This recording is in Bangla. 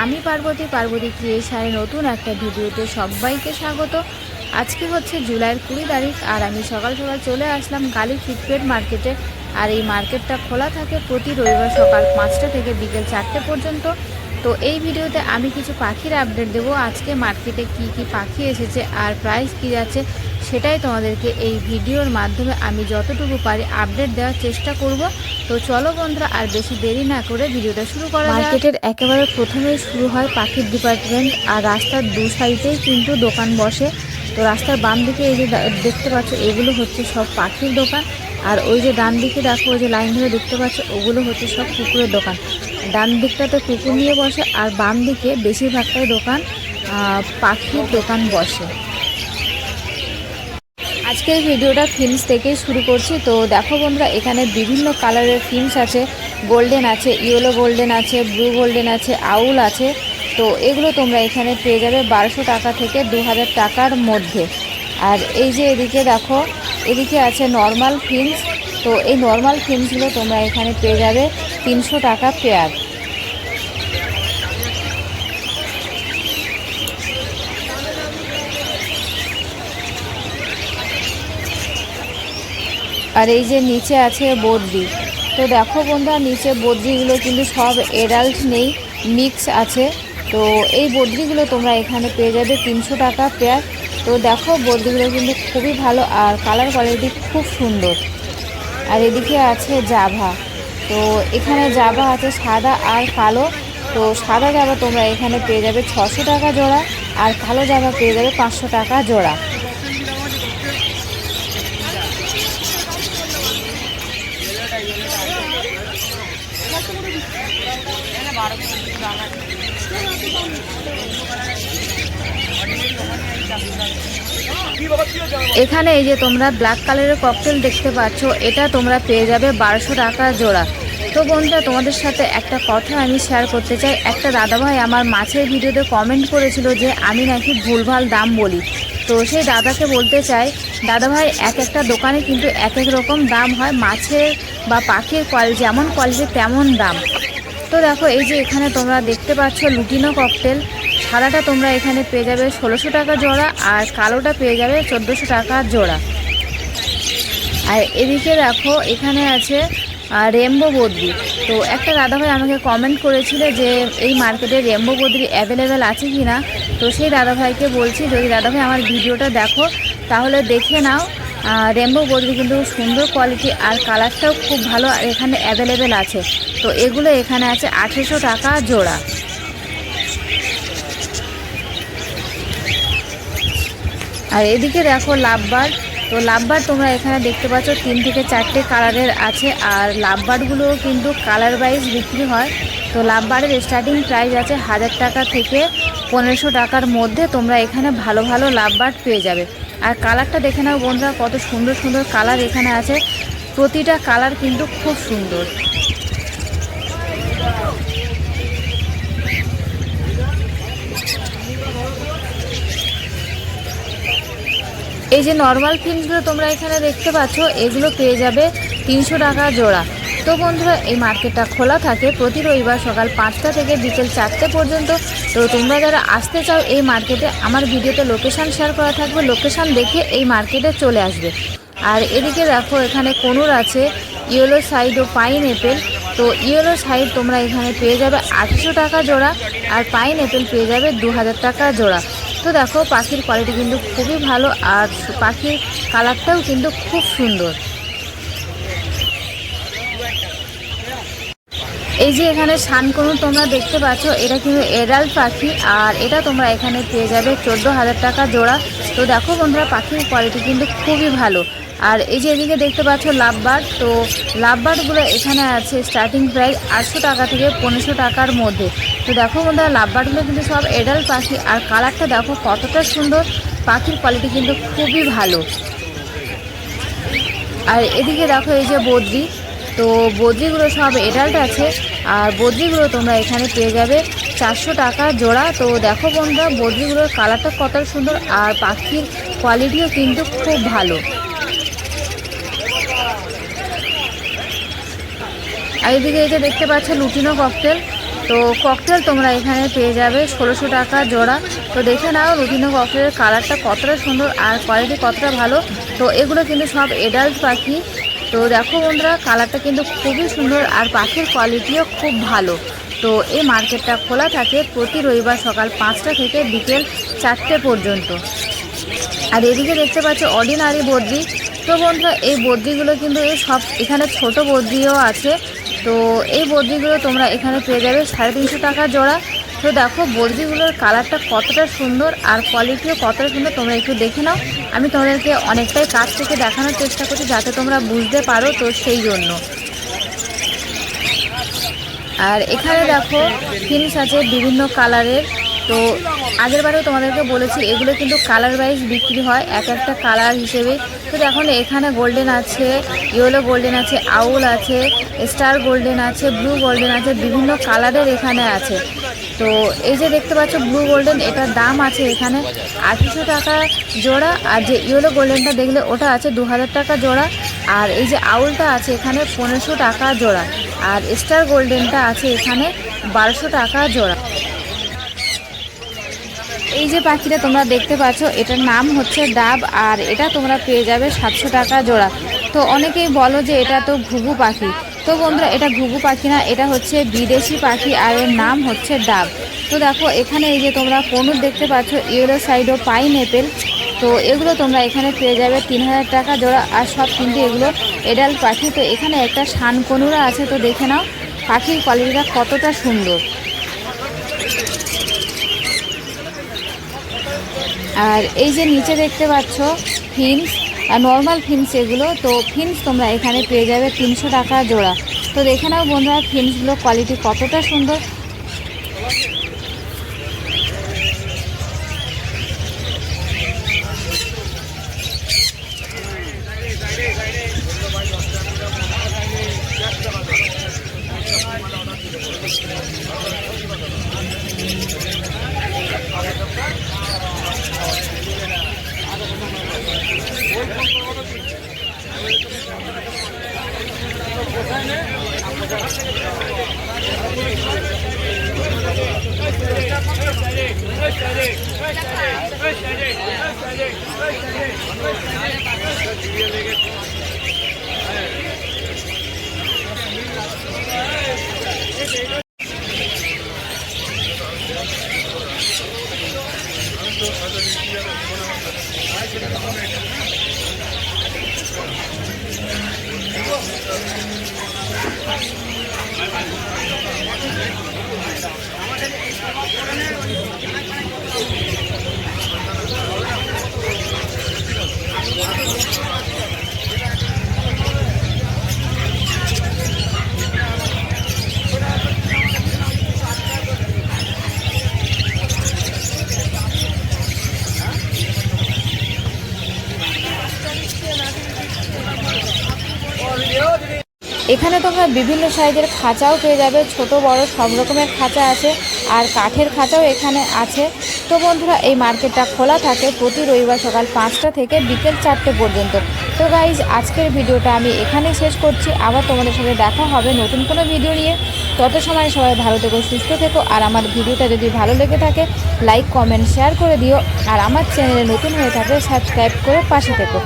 আমি পার্বতী ক্রিয়েশনের নতুন একটা ভিডিওতে সবাইকে স্বাগত। আজকে হচ্ছে জুলাইয়ের 20 তারিখ আর আমি সকাল সকাল চলে আসলাম গালি ফিটপেট মার্কেটে। আর এই মার্কেটটা খোলা থাকে প্রতি রবিবার সকাল 5টা থেকে বিকেল 4টে পর্যন্ত। তো এই ভিডিওতে আমি কিছু পাখির আপডেট দেবো, আজকে মার্কেটে কি কি পাখি এসেছে আর প্রাইস কী যাচ্ছে সেটাই তোমাদেরকে এই ভিডিওর মাধ্যমে আমি যতটুকু পারি আপডেট দেওয়ার চেষ্টা করব। তো চলো বন্ধুরা, আর বেশি দেরি না করে ভিডিওটা শুরু করা যাক। মার্কেটের একেবারে প্রথমেই শুরু হয় পাখির ডিপার্টমেন্ট, আর রাস্তার দু সাইডেই কিন্তু দোকান বসে। তো রাস্তার বাম দিকে এই যে দেখতে পাচ্ছ এগুলো হচ্ছে সব পাখির দোকান, আর ওই যে ডান দিকে দেখো ওই যে লাইন ধরে দেখতে পাচ্ছ ওগুলো হচ্ছে সব কুকুরের দোকান। ডান দিকটাতে কুকুর নিয়ে বসে আর বাম দিকে বেশিরভাগটাই দোকান পাখির দোকান বসে। আজকের ভিডিওটা ফিন্স থেকেই শুরু করছি। তো দেখো বন্ধুরা, এখানে বিভিন্ন কালারের ফিন্স আছে, গোল্ডেন আছে, ইয়েলো গোল্ডেন আছে, ব্লু গোল্ডেন আছে, আউল আছে। তো এগুলো তোমরা এখানে পেয়ে যাবে 1200 টাকা থেকে 2000 টাকার মধ্যে। আর এই যে এদিকে দেখো, এদিকে আছে নর্মাল ফিন্স। তো এই নর্মাল ফিন্সগুলো তোমরা এখানে পেয়ে যাবে 300 টাকা পেয়ার। আর এই যে নিচে আছে বদ্রি। তো দেখো বন্ধুরা, নিচে বদ্রিগুলো কিন্তু সব এডাল্ট নেই, মিক্স আছে। তো এই বদ্রিগুলো তোমরা এখানে পেয়ে যাবে 300 টাকা পেয়ার। তো দেখো বদ্রিগুলো কিন্তু খুবই ভালো আর কালার কোয়ালিটি খুব সুন্দর। আর এদিকে আছে জাভা। তো এখানে জাভা আছে সাদা আর কালো। তো সাদা জাভা তোমরা এখানে পেয়ে যাবে 600 টাকা জোড়া, আর কালো জাভা পেয়ে যাবে 500 টাকা জোড়া। এখানে এই যে তোমরা ব্ল্যাক কালারের ককটেল দেখতে পাচ্ছ, এটা তোমরা পেয়ে যাবে 1200 টাকা জোড়া। তো বন্ধুরা, তোমাদের সাথে একটা কথা আমি শেয়ার করতে চাই। একটা দাদাভাই আমার মাছের ভিডিওতে কমেন্ট করেছিল যে আমি নাকি ভুলভাল দাম বলি। তো সেই দাদাকে বলতে চাই, দাদাভাই এক একটা দোকানে কিন্তু এক এক রকম দাম হয়, মাছের বা পাখির কোয়ালিটি যেমন কোয়ালিটি তেমন দাম। তো দেখো এই যে এখানে তোমরা দেখতে পাচ্ছ লুটিনো ককটেল, সাদাটা তোমরা এখানে পেয়ে যাবে 1600 টাকা জোড়া, আর কালোটা পেয়ে যাবে 1400 টাকা জোড়া। আর এদিকে দেখো এখানে আছে রেমবো বদ্রি। তো একটা দাদাভাই আমাকে কমেন্ট করেছিল যে এই মার্কেটে রেমবো বদ্রি অ্যাভেলেবেল আছে কি না। তো সেই দাদাভাইকে বলছি, যদি দাদাভাই আমার ভিডিওটা দেখো তাহলে দেখে নাও। রেমবো বদ্রি কিন্তু সুন্দর কোয়ালিটি আর কালারটাও খুব ভালো, আর এখানে অ্যাভেলেবেল আছে। তো এগুলো এখানে আছে 1800 টাকা জোড়া। আর এদিকে দেখো লাভবার্ড। তো লাভবার্ড তোমরা এখানে দেখতে পাচ্ছ 3 থেকে 4টে কালারের আছে, আর লাভবার্ডগুলোও কিন্তু কালার ওয়াইজ বিক্রি হয়। তো লাভবার্ডের স্টার্টিং প্রাইস আছে 1000 টাকা থেকে 1500 টাকার মধ্যে। তোমরা এখানে ভালো ভালো লাভবার্ড পেয়ে যাবে। আর কালারটা দেখে নাও বন্ধুরা, কত সুন্দর সুন্দর কালার এখানে আছে, প্রতিটা কালার কিন্তু খুব সুন্দর। এই যে নর্মাল ফিন্সগুলো তোমরা এখানে দেখতে পাচ্ছ, এগুলো পেয়ে যাবে 300 টাকা জোড়া। তো বন্ধুরা, এই মার্কেটটা খোলা থাকে প্রতি রবিবার সকাল 5টা থেকে বিকেল 4টে পর্যন্ত। তো তোমরা যারা আসতে চাও এই মার্কেটে, আমার ভিডিওতে লোকেশান শেয়ার করা থাকবে, লোকেশান দেখে এই মার্কেটে চলে আসবে। আর এদিকে দেখো এখানে কনুর আছে, ইয়েলো সাইড ও পাইনঅ্যাপেল। তো ইয়েলো সাইড তোমরা এখানে পেয়ে যাবে 800 টাকা জোড়া, আর পাইনঅ্যাপেল পেয়ে যাবে 2000 টাকা জোড়া। তো দেখো পাখির কোয়ালিটি কিন্তু খুবই ভালো, আর পাখির কালারটাও কিন্তু খুব সুন্দর। এই যে এখানে শানকনুর তোমরা দেখতে পাচ্ছ, এটা কিন্তু এডাল্ট পাখি, আর এটা তোমরা এখানে পেয়ে যাবে 14,000 টাকা জোড়া। তো দেখো বন্ধুরা, পাখির কোয়ালিটি কিন্তু খুবই ভালো। আর এই যে এদিকে দেখতে পাচ্ছ লাভবার্ড। তো লাভবার্ডগুলো এখানে আছে স্টার্টিং প্রাইস 800 টাকা থেকে 1500 টাকার মধ্যে। তো দেখো বন্ধুরা, লাভবার্ডগুলো কিন্তু সব এডাল্ট পাখি, আর কালারটা দেখো কতটা সুন্দর, পাখির কোয়ালিটি কিন্তু খুবই ভালো। আর এদিকে দেখো এই যে বদ্রি। তো বদ্রিগুলো সব এডাল্ট আছে, আর বদ্রিগুলো তোমরা এখানে পেয়ে যাবে 400 টাকা জোড়া। তো দেখো বন্ধুরা, বদ্রিগুলোর কালারটা কত সুন্দর, আর পাখির কোয়ালিটিও কিন্তু খুব ভালো। আর এদিকে এই যে দেখতে পাচ্ছ লুটিনো ককটেল। তো ককটেল তোমরা এখানে পেয়ে যাবে 1600 টাকা জোড়া। তো দেখে নাও লুটিনো ককটেলের কালারটা কতটা সুন্দর আর কোয়ালিটি কতটা ভালো। তো এগুলো কিন্তু সব এডাল্ট পাখি। তো দেখো বন্ধুরা, কালারটা কিন্তু খুবই সুন্দর আর পাখির কোয়ালিটিও খুব ভালো। তো এই মার্কেটটা খোলা থাকে প্রতি রবিবার সকাল 5টা থেকে বিকেল 4টে পর্যন্ত। আর এদিকে দেখতে পাচ্ছ অর্ডিনারি বদ্রি। তো বন্ধুরা, এই বদ্রিগুলো কিন্তু সব এখানে ছোট বদ্রিও আছে। তো এই বদ্রিগুলো তোমরা এখানে পেয়ে যাবে 350 টাকা জোড়া। তো দেখো বদ্রিগুলোর কালারটা কতটা সুন্দর আর কোয়ালিটিও কতটা সুন্দর, তোমরা একটু দেখে নাও। আমি তোমাদেরকে অনেকটাই কাছ থেকে দেখানোর চেষ্টা করছি যাতে তোমরা বুঝতে পারো, তো সেই জন্য। আর এখানে দেখো ফিন্স আছে বিভিন্ন কালারের। তো আগেরবারেও তোমাদেরকে বলেছি এগুলো কিন্তু কালার ওয়াইজ বিক্রি হয়, এক একটা কালার হিসেবে। তো দেখো এখানে গোল্ডেন আছে, ইয়েলো গোল্ডেন আছে, আউল আছে, স্টার গোল্ডেন আছে, ব্লু গোল্ডেন আছে, বিভিন্ন কালারের এখানে আছে। তো এই যে দেখতে পাচ্ছ ব্লু গোল্ডেন, এটার দাম আছে এখানে 800 টাকা জোড়া। আর যে ইয়েলো গোল্ডেনটা দেখলে ওটা আছে 2000 টাকা জোড়া। আর এই যে আউলটা আছে এখানে 1500 টাকা জোড়া। আর স্টার গোল্ডেনটা আছে এখানে 1200 টাকা জোড়া। এই যে পাখিটা তোমরা দেখতে পাচ্ছ এটার নাম হচ্ছে ডাব, আর এটা তোমরা পেয়ে যাবে 700 টাকা জোড়া। তো অনেকেই বলো যে এটা তো ঘুঘু পাখি। তো বন্ধুরা, এটা ঘুঘু পাখি না, এটা হচ্ছে বিদেশি পাখি আর এর নাম হচ্ছে ডাব। তো দেখো এখানে এই যে তোমরা কনুর দেখতে পাচ্ছ, ইয়েলো সাইডও পাইনঅ্যাপেল। তো এগুলো তোমরা এখানে পেয়ে যাবে 3000 টাকা জোড়া। আর সব কিন্তু এগুলো এডাল্ট পাখি। তো এখানে একটা শান কনুরা আছে, তো দেখে নাও পাখির কোয়ালিটিটা কতটা সুন্দর। আর এই যে নিচে দেখতে পাচ্ছ ফিন্স, নর্মাল ফিন্স এগুলো। তো ফিন্স তোমরা এখানে পেয়ে যাবে 300 টাকা জোড়া। তো দেখে নাও বন্ধুরা ফিন্সগুলো কোয়ালিটি কতটা সুন্দর। এখানে তোমরা বিভিন্ন সাইজের খাঁচাও পেয়ে যাবে, ছোট বড় সব রকমের খাঁচা আছে। আর কাঠের খাঁচাও এখানে আছে। তো বন্ধুরা, এই মার্কেটটা খোলা থাকে প্রতি রবিবার সকাল 5টা থেকে বিকেল 4টে পর্যন্ত। তো গাইজ, আজকের ভিডিওটা আমি এখানেই শেষ করছি। আবার তোমাদের সাথে দেখা হবে নতুন কোনো ভিডিও নিয়ে। তত সময় সবাই ভালো থেকো, সুস্থ থেকো। আর আমার ভিডিওটা যদি ভালো লেগে থাকে লাইক কমেন্ট শেয়ার করে দিও। আর আমার চ্যানেলে নতুন হয়ে থাকলে সাবস্ক্রাইব করে পাশে থেকো।